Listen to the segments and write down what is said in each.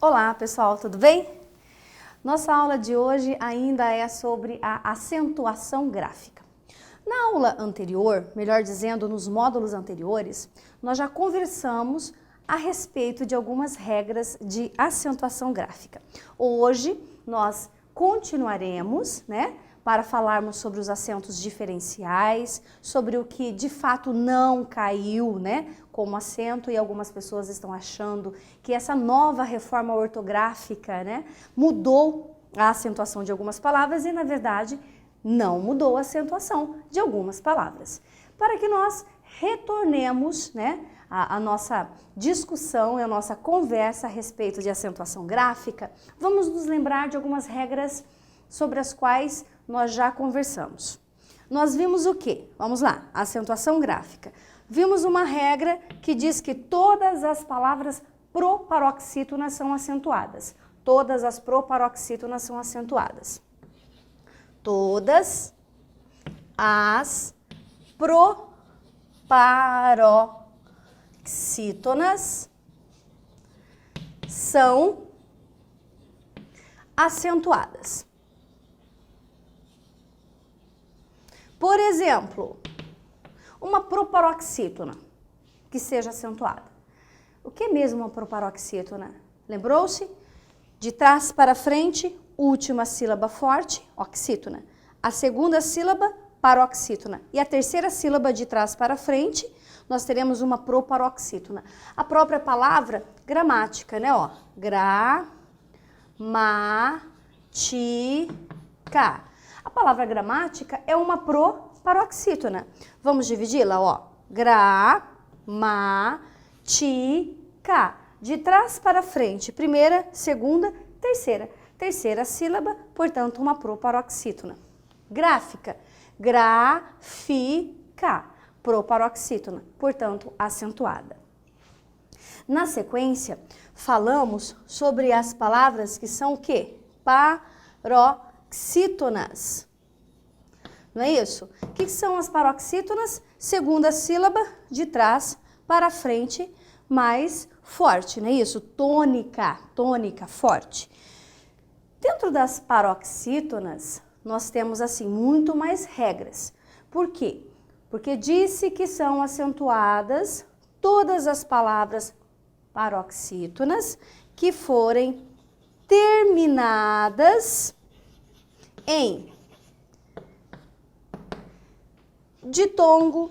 Olá, pessoal, tudo bem? Nossa aula de hoje ainda é sobre a acentuação gráfica. Na aula anterior, melhor dizendo, nos módulos anteriores, nós já conversamos a respeito de algumas regras de acentuação gráfica. Hoje nós continuaremos, para falarmos sobre os acentos diferenciais, sobre o que de fato não caiu, como acento, e algumas pessoas estão achando que essa nova reforma ortográfica, mudou a acentuação de algumas palavras e, na verdade, não mudou a acentuação de algumas palavras. Para que nós retornemos, a nossa discussão e a nossa conversa a respeito de acentuação gráfica, vamos nos lembrar de algumas regras sobre as quais nós já conversamos. Nós vimos o quê? Vamos lá, acentuação gráfica. Vimos uma regra que diz que todas as palavras proparoxítonas são acentuadas. Todas as proparoxítonas são acentuadas. Todas as proparoxítonas são acentuadas. Por exemplo, uma proparoxítona que seja acentuada. O que é mesmo uma proparoxítona? Lembrou-se? De trás para frente, última sílaba forte, oxítona. A segunda sílaba, paroxítona. E a terceira sílaba de trás para frente, nós teremos uma proparoxítona. A própria palavra gramática, gramática. A palavra gramática é uma proparoxítona. Vamos dividi-la, gramática. De trás para frente, primeira, segunda, terceira. Terceira sílaba, portanto, uma proparoxítona. Gráfica, gráfica. Proparoxítona, portanto, acentuada. Na sequência, falamos sobre as palavras que são o quê? Paroxítonas. Não é isso? O que são as paroxítonas? Segunda sílaba, de trás para frente, mais forte, não é isso? Tônica, tônica, forte. Dentro das paroxítonas, nós temos, assim, muito mais regras. Por quê? Porque disse que são acentuadas todas as palavras paroxítonas que forem terminadas em ditongo,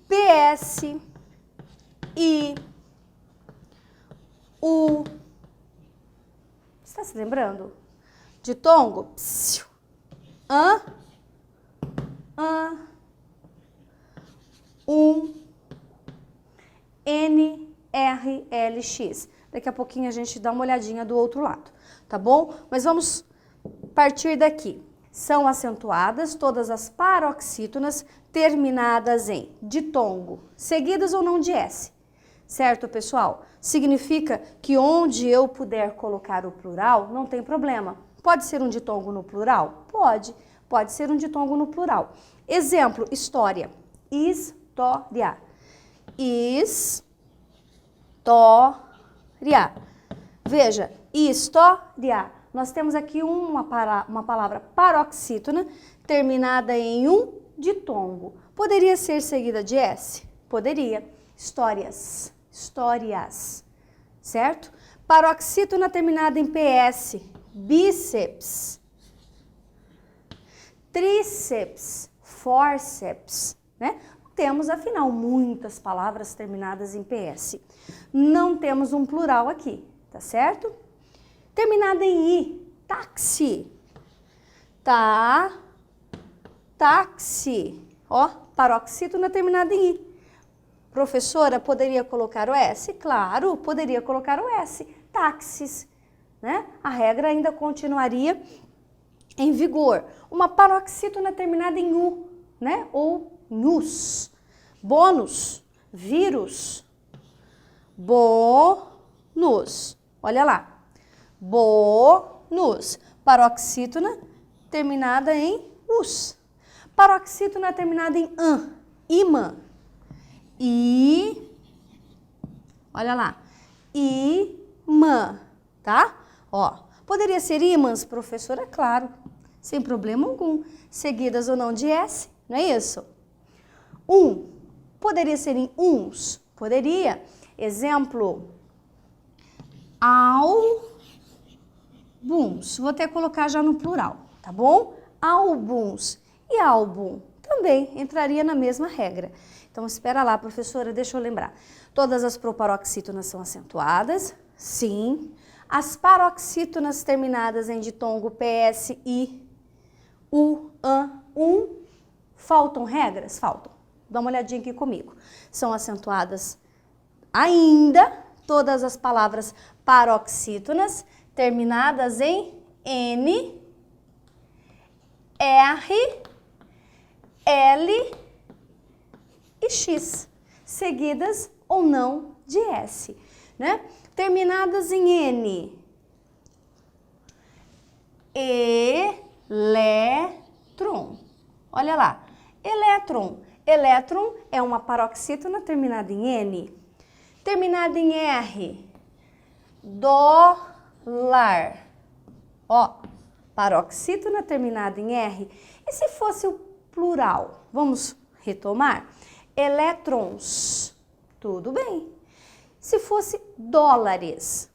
PS, I, U. Está se lembrando? Ditongo, psiu, N, R, L, X. Daqui a pouquinho a gente dá uma olhadinha do outro lado, tá bom? Mas vamos partir daqui. São acentuadas todas as paroxítonas terminadas em ditongo, seguidas ou não de S. Certo, pessoal? Significa que onde eu puder colocar o plural, não tem problema. Pode ser um ditongo no plural? Pode. Pode ser um ditongo no plural. Exemplo, história. História. História. Veja, história. Nós temos aqui uma palavra paroxítona terminada em um ditongo. Poderia ser seguida de S? Poderia. Histórias. Histórias. Certo? Paroxítona terminada em PS. Bíceps. Tríceps. Forceps. Temos, afinal, muitas palavras terminadas em PS. Não temos um plural aqui, tá certo? Terminada em I, táxi. Táxi. Paroxítona terminada em I. Professora, poderia colocar o S? Claro, poderia colocar o S. Táxis. A regra ainda continuaria em vigor. Uma paroxítona terminada em U, ou NUS. Bônus, vírus. Bônus. bônus. Olha lá. Bônus. Paroxítona terminada em us. Paroxítona terminada em an. Imã. Olha lá. Imã. Tá? Ó. Poderia ser ímãs, professora? Claro. Sem problema algum. Seguidas ou não de S. Não é isso? Poderia ser em uns? Poderia. Exemplo. Álbuns. Vou até colocar já no plural, tá bom? Álbuns. E álbum também entraria na mesma regra. Então, espera lá, professora, deixa eu lembrar. Todas as proparoxítonas são acentuadas? Sim. As paroxítonas terminadas em ditongo PS, I, U, AN, faltam regras? Faltam. Dá uma olhadinha aqui comigo. São acentuadas ainda todas as palavras paroxítonas terminadas em N, R, L e X, seguidas ou não de S, né? Terminadas em N, elétron. Olha lá, elétron. Elétron é uma paroxítona terminada em N. Terminada em R, dólar. Ó, paroxítona terminada em R. E se fosse o plural? Vamos retomar? Elétrons. Tudo bem. Se fosse dólares,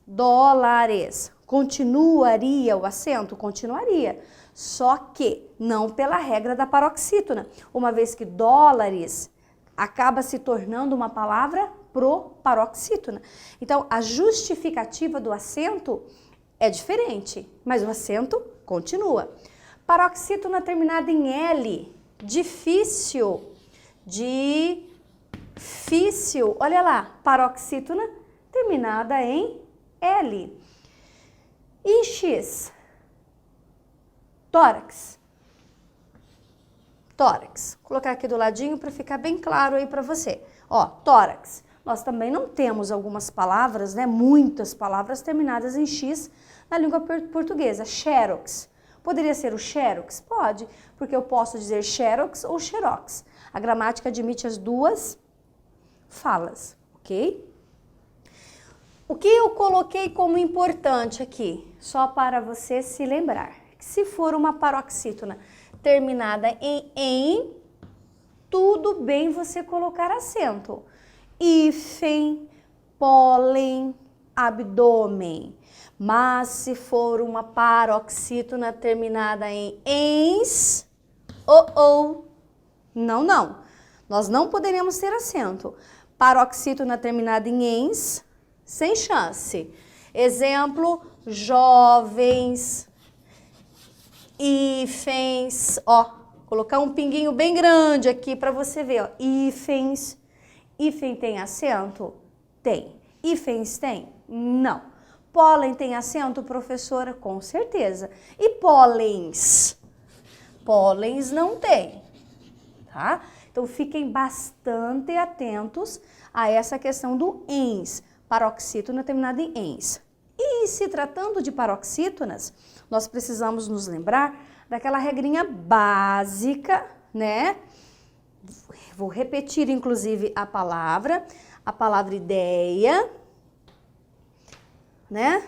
continuaria o acento? Continuaria. Só que não pela regra da paroxítona, uma vez que dólares acaba se tornando uma palavra proparoxítona. Então, a justificativa do acento é diferente, mas o acento continua. Paroxítona terminada em L, difícil, olha lá, paroxítona terminada em L. E X, tórax. Tórax. Vou colocar aqui do ladinho para ficar bem claro aí para você. Ó, tórax. Nós também não temos algumas palavras, né, muitas palavras terminadas em X na língua portuguesa. Xerox. Poderia ser o xerox? Pode, porque eu posso dizer xerox ou xerox. A gramática admite as duas falas, ok? O que eu coloquei como importante aqui, só para você se lembrar, que se for uma paroxítona terminada em, tudo bem você colocar acento. Hífen, pólen, abdômen. Mas se for uma paroxítona terminada em ens, não. Nós não poderíamos ter acento. Paroxítona terminada em ens, sem chance. Exemplo, jovens, hífens, ó, colocar um pinguinho bem grande aqui para você ver, ó, hífens. Hífen tem acento? Tem. Hífens tem? Não. Pólen tem acento, professora? Com certeza. E pólens? Pólens não tem, tá? Então, fiquem bastante atentos a essa questão do ens, paroxítona terminada em ens. E se tratando de paroxítonas, nós precisamos nos lembrar daquela regrinha básica, né? Vou repetir, inclusive, a palavra ideia, né?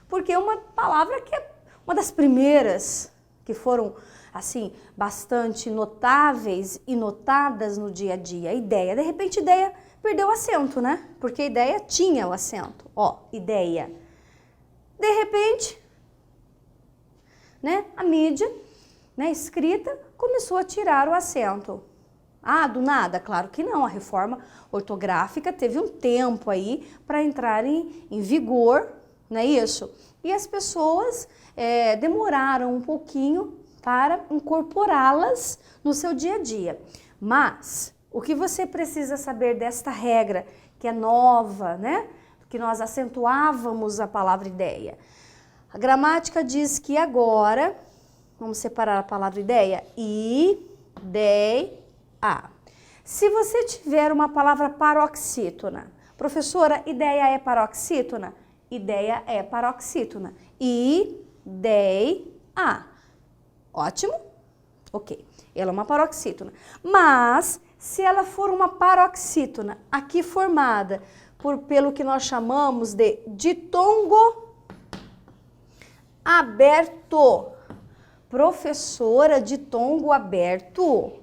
Porque é uma palavra que é uma das primeiras que foram, assim, bastante notáveis e notadas no dia a dia. Ideia, de repente, ideia perdeu o acento, né? Porque ideia tinha o acento. Ó, ideia. De repente, né, a mídia, né, escrita, começou a tirar o acento. Ah, do nada? Claro que não. A reforma ortográfica teve um tempo aí para entrar em vigor, não é isso? E as pessoas demoraram um pouquinho para incorporá-las no seu dia a dia. Mas o que você precisa saber desta regra, que é nova, né? Que nós acentuávamos a palavra ideia. A gramática diz que agora, vamos separar a palavra ideia, ideia. Se você tiver uma palavra paroxítona, professora, ideia é paroxítona? Ideia é paroxítona. Ideia. Ótimo? Ok. Ela é uma paroxítona. Mas, se ela for uma paroxítona aqui formada pelo que nós chamamos de ditongo aberto. Professora, ditongo aberto.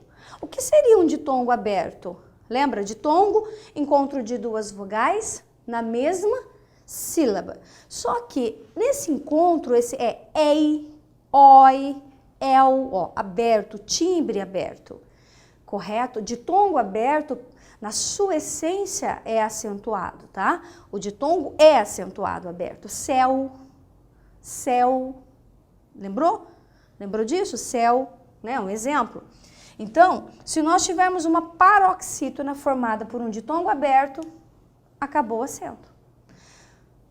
O que seria um ditongo aberto? Lembra? Ditongo, encontro de duas vogais na mesma sílaba. Só que nesse encontro, esse é ei, oi, el, ó, aberto, timbre aberto. Correto? Ditongo aberto, na sua essência, é acentuado, tá? O ditongo é acentuado aberto. Céu, céu. Lembrou? Lembrou disso? Céu, né? Um exemplo. Então, se nós tivermos uma paroxítona formada por um ditongo aberto, acabou o acento.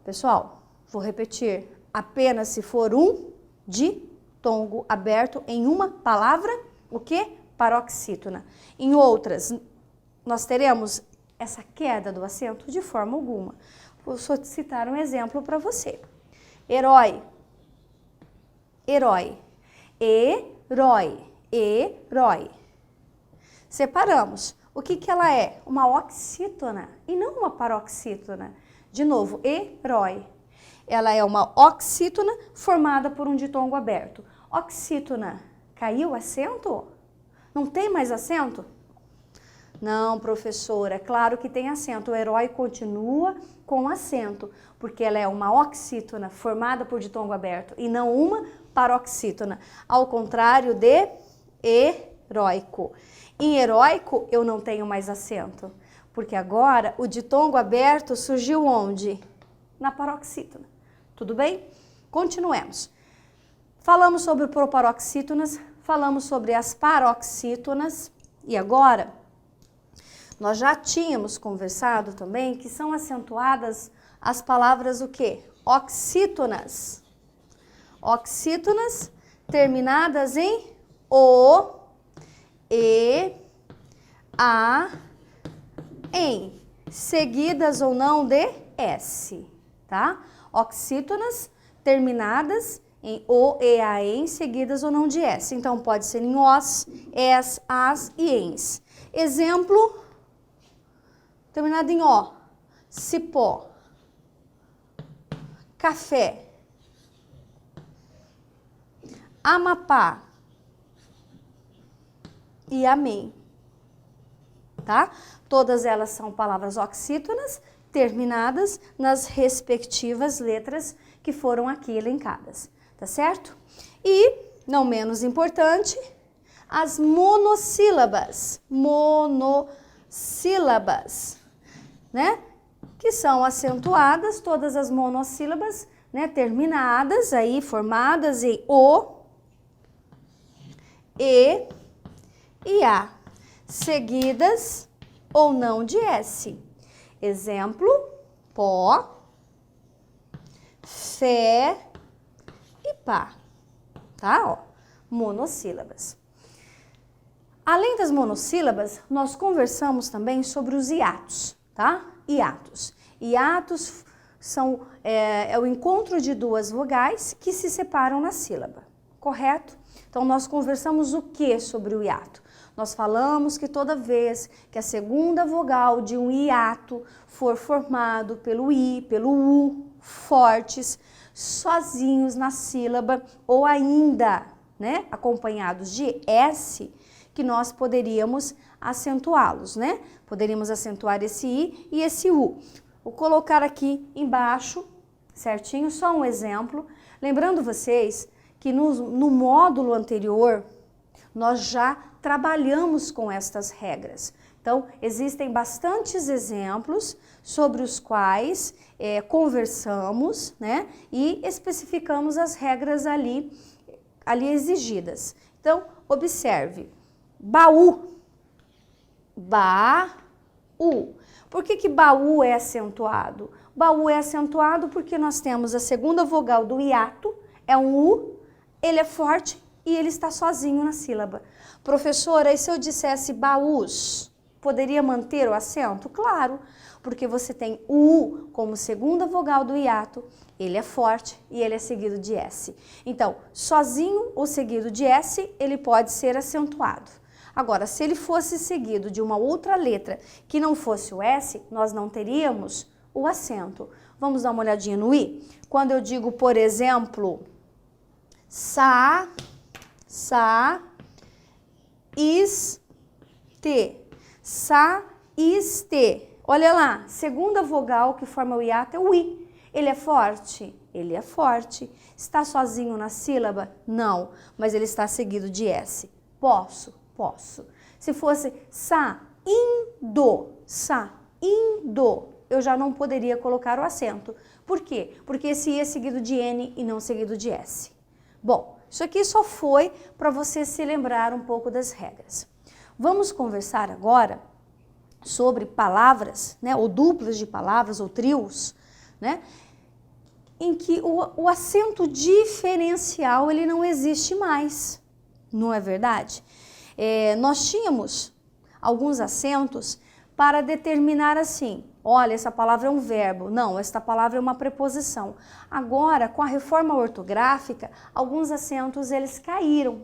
Pessoal, vou repetir. Apenas se for um ditongo aberto em uma palavra, o quê? Paroxítona. Em outras, nós teremos essa queda do acento de forma alguma. Vou só citar um exemplo para você. Herói. Herói. Herói. Herói. Separamos. O que que ela é? Uma oxítona e não uma paroxítona. De novo, herói. Ela é uma oxítona formada por um ditongo aberto. Oxítona. Caiu o acento? Não tem mais acento? Não, professora, é claro que tem acento. O herói continua com acento, porque ela é uma oxítona formada por ditongo aberto e não uma paroxítona. Ao contrário de heróico. Em heróico, eu não tenho mais acento, porque agora o ditongo aberto surgiu onde? Na paroxítona. Tudo bem? Continuemos. Falamos sobre proparoxítonas, falamos sobre as paroxítonas e agora nós já tínhamos conversado também que são acentuadas as palavras o quê? Oxítonas. Oxítonas terminadas em o, e, a, em, seguidas ou não de s, tá? Oxítonas terminadas em o, e, a, em, seguidas ou não de s. Então, pode ser em os, es, as e ens. Exemplo, terminado em o, cipó, café, Amapá e amém, tá? Todas elas são palavras oxítonas terminadas nas respectivas letras que foram aqui elencadas, tá certo? E, não menos importante, as monossílabas, né? Que são acentuadas, todas as monossílabas, né? Terminadas aí, formadas em o, e a, seguidas ou não de s. Exemplo, pó, fé e pá, tá? Ó, monossílabas. Além das monossílabas, nós conversamos também sobre os hiatos, tá? Hiatos. Hiatos são o encontro de duas vogais que se separam na sílaba, correto? Então, nós conversamos o que sobre o hiato? Nós falamos que toda vez que a segunda vogal de um hiato for formado pelo i, pelo u, fortes, sozinhos na sílaba, ou ainda, né, acompanhados de s, que nós poderíamos acentuá-los, né? Poderíamos acentuar esse i e esse u. Vou colocar aqui embaixo, certinho, só um exemplo. Lembrando vocês que no módulo anterior, nós já trabalhamos com estas regras. Então, existem bastantes exemplos sobre os quais conversamos, né? E especificamos as regras ali exigidas. Então, observe. Baú. Baú. Por que baú é acentuado? Baú é acentuado porque nós temos a segunda vogal do hiato, é um U, ele é forte e ele está sozinho na sílaba. Professora, e se eu dissesse baús, poderia manter o acento? Claro, Porque você tem o U como segunda vogal do hiato, ele é forte e ele é seguido de S. Então, sozinho ou seguido de S, ele pode ser acentuado. Agora, se ele fosse seguido de uma outra letra que não fosse o S, nós não teríamos o acento. Vamos dar uma olhadinha no I? Quando eu digo, por exemplo, sa, is, te. Sa, is, te. Olha lá, segunda vogal que forma o hiato é o I. Ele é forte? Ele é forte. Está sozinho na sílaba? Não, mas ele está seguido de S. Posso? Posso. Se fosse saindo, eu já não poderia colocar o acento. Por quê? Porque esse I é seguido de N e não seguido de S. Bom, isso aqui só foi para você se lembrar um pouco das regras. Vamos conversar agora sobre palavras, né, ou duplas de palavras, ou trios, né, em que o acento diferencial ele não existe mais, não é verdade? Nós tínhamos alguns acentos para determinar assim, olha, essa palavra é um verbo, não, esta palavra é uma preposição. Agora, com a reforma ortográfica, alguns acentos eles caíram,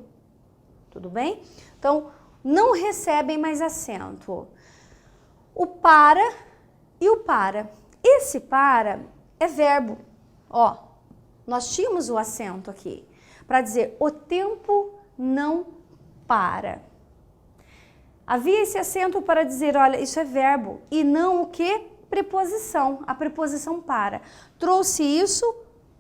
tudo bem? Então, não recebem mais acento. O para e o para. Esse para é verbo. Ó, nós tínhamos o acento aqui para dizer o tempo não para. Havia esse acento para dizer, olha, isso é verbo e não o que? Preposição, a preposição para. Trouxe isso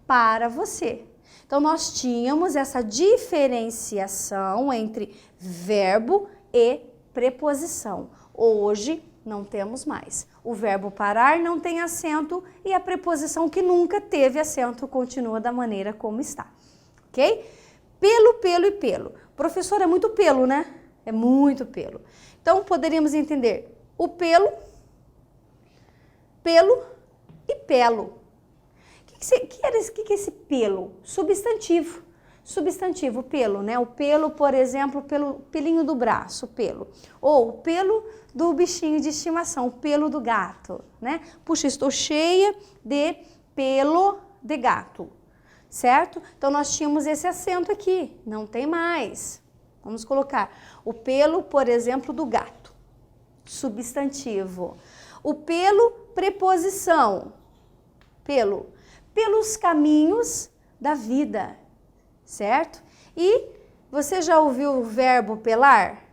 para você. Então, nós tínhamos essa diferenciação entre verbo e preposição. Hoje, não temos mais. O verbo parar não tem acento e a preposição que nunca teve acento continua da maneira como está. Ok? Pelo, pelo e pelo. Professor, é muito pelo, né? É muito pelo. Então, poderíamos entender o pelo, pelo e pelo. O que é esse pelo? Substantivo. Substantivo, pelo, né? O pelo, por exemplo, pelo pelinho do braço, pelo. Ou o pelo do bichinho de estimação, o pelo do gato, né? Puxa, estou cheia de pelo de gato, certo? Então, nós tínhamos esse acento aqui, não tem mais. Vamos colocar o pelo, por exemplo, do gato, substantivo. O pelo, preposição, pelo, pelos caminhos da vida, certo? E você já ouviu o verbo pelar?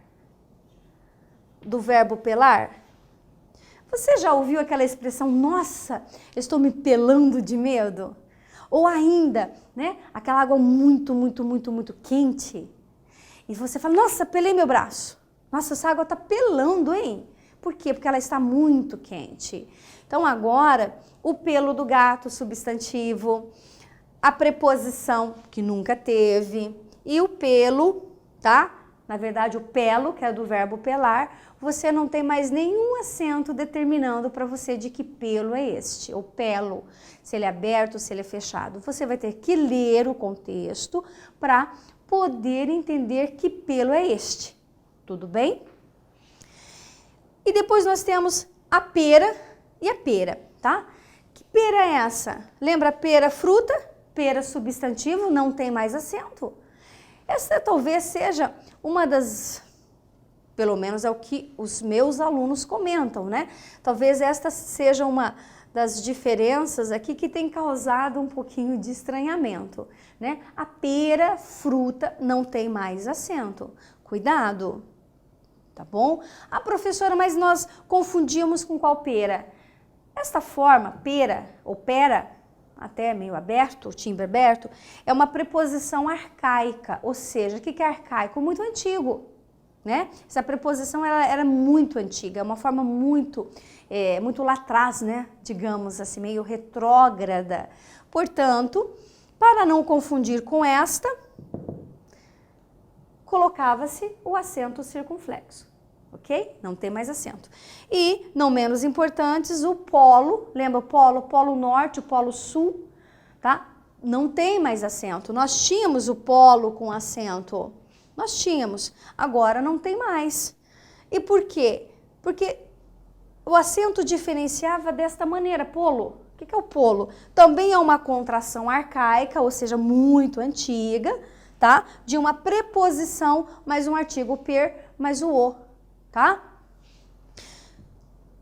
Do verbo pelar? Você já ouviu aquela expressão, nossa, eu estou me pelando de medo? Ou ainda, né, aquela água muito, muito, muito, muito quente. E você fala, nossa, pelei meu braço. Nossa, essa água está pelando, hein? Por quê? Porque ela está muito quente. Então, agora, o pelo do gato, substantivo, a preposição, que nunca teve, e o pelo, tá? Na verdade, o pelo, que é do verbo pelar, você não tem mais nenhum acento determinando para você de que pelo é este, ou pelo, se ele é aberto, se ele é fechado. Você vai ter que ler o contexto para poder entender que pelo é este, tudo bem? E depois nós temos a pera e a pera, tá? Que pera é essa? Lembra pera, fruta? Pera, substantivo, não tem mais acento. Essa talvez seja uma das, pelo menos é o que os meus alunos comentam, né? Talvez esta seja uma das diferenças aqui que tem causado um pouquinho de estranhamento, né? A pera, fruta, não tem mais acento. Cuidado, tá bom? Ah, professora, mas nós confundimos com qual pera? Esta forma, pera ou pera, até meio aberto, timbre aberto, é uma preposição arcaica, ou seja, o que é arcaico? Muito antigo, né? Essa preposição ela era muito antiga, é uma forma muito lá atrás, né? Digamos assim, meio retrógrada. Portanto, para não confundir com esta, colocava-se o acento circunflexo, ok? Não tem mais acento. E, não menos importantes, o polo, lembra o polo? Polo norte, o polo sul, tá? Não tem mais acento. Nós tínhamos o polo com acento. Nós tínhamos. Agora não tem mais. E por quê? Porque o acento diferenciava desta maneira, polo. O que é o polo? Também é uma contração arcaica, ou seja, muito antiga, tá? De uma preposição mais um artigo, per mais o o, tá?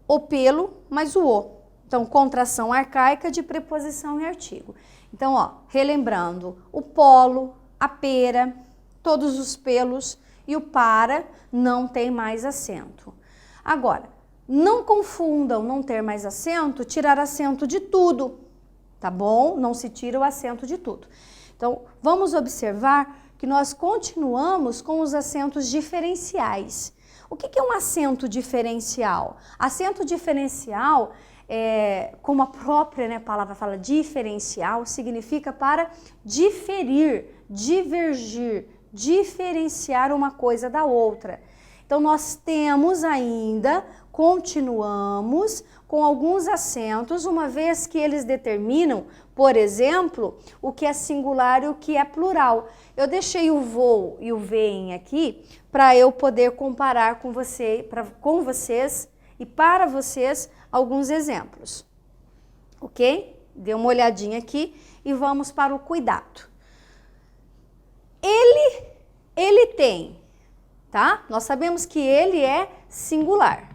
O pelo mais o o. Então, contração arcaica de preposição e artigo. Então, ó, relembrando, o polo, a pera, todos os pelos e o para não tem mais acento. Agora, não confundam não ter mais acento, tirar acento de tudo, tá bom? Não se tira o acento de tudo. Então, vamos observar que nós continuamos com os acentos diferenciais. O que é um acento diferencial? Acento diferencial, como a própria palavra fala, diferencial, significa para diferir, divergir, diferenciar uma coisa da outra. Então, nós temos ainda, continuamos com alguns acentos, uma vez que eles determinam, por exemplo, o que é singular e o que é plural. Eu deixei o vou e o vem aqui para eu poder comparar com vocês e para vocês alguns exemplos. Ok? Dê uma olhadinha aqui e vamos para o cuidado. Ele tem, tá? Nós sabemos que ele é singular.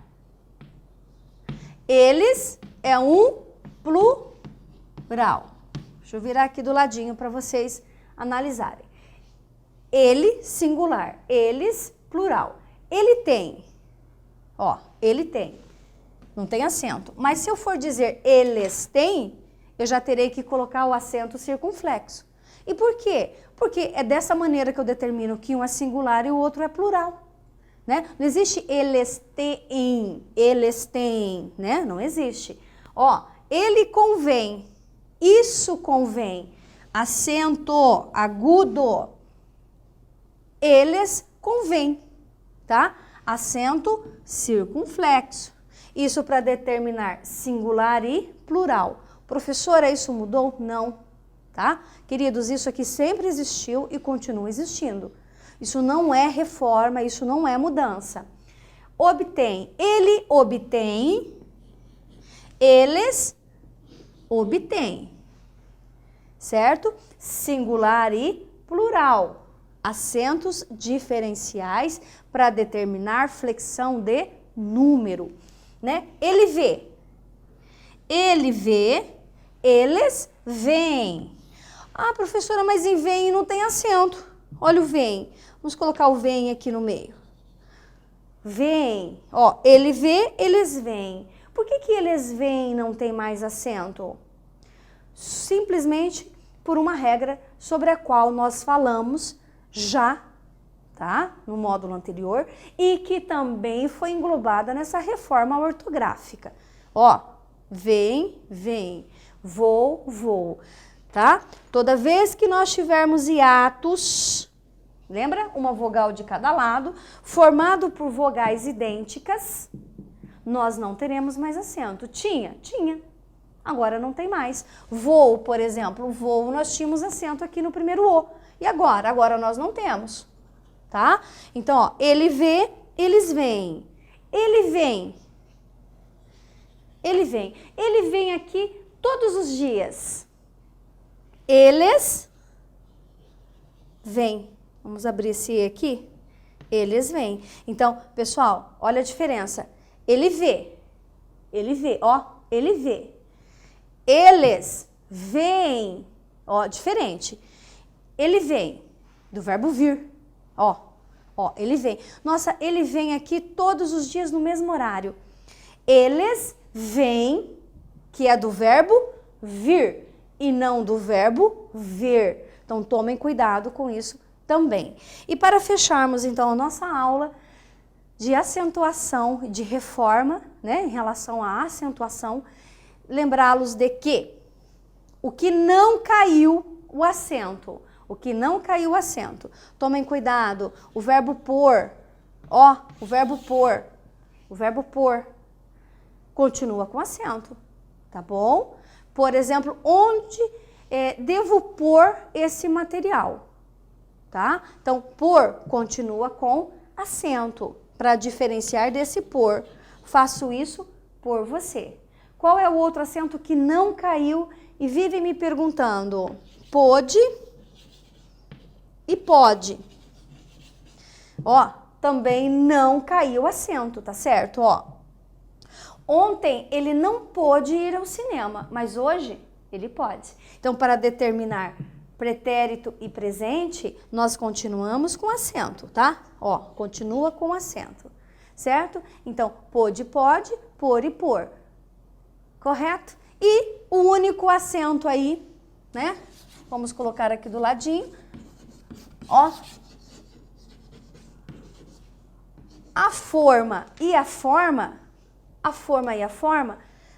Eles é um plural. Deixa eu virar aqui do ladinho para vocês analisarem. Ele, singular. Eles, plural. Ele tem. Ó, ele tem. Não tem acento. Mas se eu for dizer eles têm, eu já terei que colocar o acento circunflexo. E por quê? Porque é dessa maneira que eu determino que um é singular e o outro é plural. Né? Não existe eles têm, né? Não existe. Ó, ele convém, isso convém, acento agudo, eles convém, tá? Acento circunflexo. Isso para determinar singular e plural. Professora, isso mudou? Não, tá? Queridos, isso aqui sempre existiu e continua existindo. Isso não é reforma, isso não é mudança. Obtém, ele obtém, eles obtêm, certo? Singular e plural. Acentos diferenciais para determinar flexão de número, né? Ele vê, eles veem. Ah, professora, mas em vem não tem acento. Olha o vem. Vamos colocar o vem aqui no meio. Vem. Ó, ele vê, eles veem. Por que eles veem não tem mais acento? Simplesmente por uma regra sobre a qual nós falamos já, tá? No módulo anterior e que também foi englobada nessa reforma ortográfica. Ó, vem, vem. Vou, vou. Tá? Toda vez que nós tivermos hiatos, lembra? Uma vogal de cada lado, formado por vogais idênticas, nós não teremos mais acento. Tinha. Agora não tem mais. Vou, por exemplo, vou, nós tínhamos acento aqui no primeiro O. E agora? Agora nós não temos. Tá? Então, ó, ele vê, eles veem. Ele vem. Ele vem. Ele vem aqui todos os dias. Eles vêm. Vamos abrir esse E aqui. Eles vêm. Então, pessoal, olha a diferença. Ele vê, ó, ele vê. Eles veem, ó, diferente. Ele vem, do verbo vir, ó, ele vem. Nossa, ele vem aqui todos os dias no mesmo horário. Eles vêm, que é do verbo vir. E não do verbo ver. Então, tomem cuidado com isso também. E para fecharmos, então, a nossa aula de acentuação, de reforma, né, em relação à acentuação, lembrá-los de que o que não caiu o acento, tomem cuidado, o verbo pôr, ó, o verbo pôr continua com acento, tá bom? Por exemplo, onde devo pôr esse material, tá? Então, pôr continua com acento, para diferenciar desse pôr. Faço isso por você. Qual é o outro acento que não caiu e vive me perguntando? Pôde e pode. Ó, também não caiu o acento, tá certo? Ó, ontem ele não pôde ir ao cinema, mas hoje ele pode. Então, para determinar pretérito e presente, nós continuamos com acento, tá? Ó, continua com acento, certo? Então, pôde, pode, pôr e pôr. Correto? E o único acento aí, né? Vamos colocar aqui do ladinho. Ó. A forma e a forma,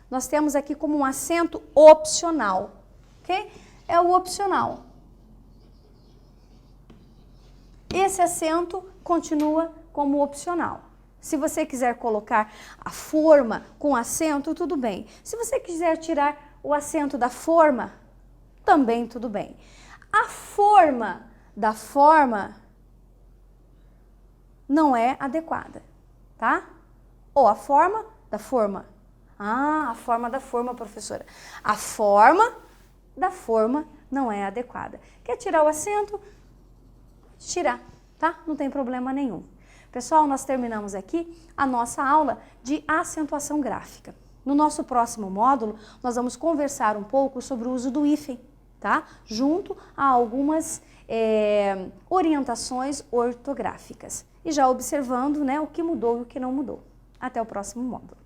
nós temos aqui como um acento opcional, ok? É o opcional. Esse acento continua como opcional. Se você quiser colocar a forma com acento, tudo bem. Se você quiser tirar o acento da forma, também tudo bem. A forma da forma não é adequada, tá? Ou a forma da forma. Ah, a forma da forma, professora. A forma da forma não é adequada. Quer tirar o acento? Tirar, tá? Não tem problema nenhum. Pessoal, nós terminamos aqui a nossa aula de acentuação gráfica. No nosso próximo módulo, nós vamos conversar um pouco sobre o uso do hífen, tá? Junto a algumas orientações ortográficas. E já observando, né, o que mudou e o que não mudou. Até o próximo módulo.